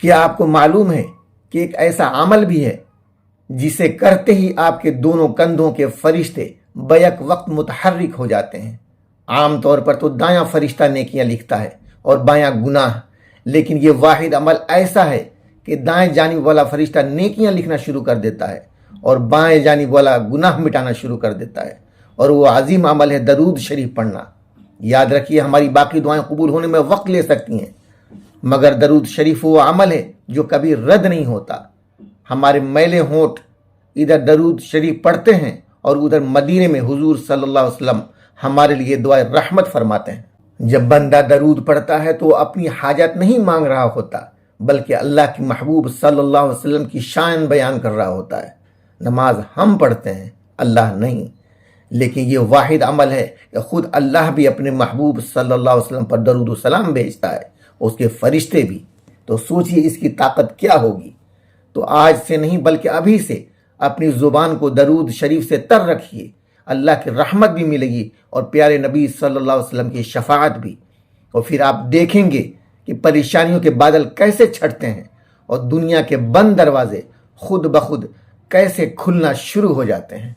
کیا آپ کو معلوم ہے کہ ایک ایسا عمل بھی ہے جسے کرتے ہی آپ کے دونوں کندھوں کے فرشتے بیک وقت متحرک ہو جاتے ہیں؟ عام طور پر تو دایاں فرشتہ نیکیاں لکھتا ہے اور بایاں گناہ، لیکن یہ واحد عمل ایسا ہے کہ دائیں جانب والا فرشتہ نیکیاں لکھنا شروع کر دیتا ہے اور بائیں جانب والا گناہ مٹانا شروع کر دیتا ہے، اور وہ عظیم عمل ہے درود شریف پڑھنا۔ یاد رکھیے، ہماری باقی دعائیں قبول ہونے میں وقت لے سکتی ہیں، مگر درود شریف وہ عمل ہے جو کبھی رد نہیں ہوتا۔ ہمارے میلے ہونٹ ادھر درود شریف پڑھتے ہیں اور ادھر مدینے میں حضور صلی اللہ علیہ وسلم ہمارے لیے دعائے رحمت فرماتے ہیں۔ جب بندہ درود پڑھتا ہے تو وہ اپنی حاجت نہیں مانگ رہا ہوتا، بلکہ اللہ کے محبوب صلی اللہ علیہ وسلم کی شان بیان کر رہا ہوتا ہے۔ نماز ہم پڑھتے ہیں، اللہ نہیں، لیکن یہ واحد عمل ہے کہ خود اللہ بھی اپنے محبوب صلی اللہ علیہ وسلم پر درود و سلام بھیجتا ہے، اس کے فرشتے بھی۔ تو سوچئے اس کی طاقت کیا ہوگی۔ تو آج سے نہیں بلکہ ابھی سے اپنی زبان کو درود شریف سے تر رکھیے، اللہ کی رحمت بھی ملے گی اور پیارے نبی صلی اللہ علیہ وسلم کی شفاعت بھی، اور پھر آپ دیکھیں گے کہ پریشانیوں کے بادل کیسے چھٹتے ہیں اور دنیا کے بند دروازے خود بخود کیسے کھلنا شروع ہو جاتے ہیں۔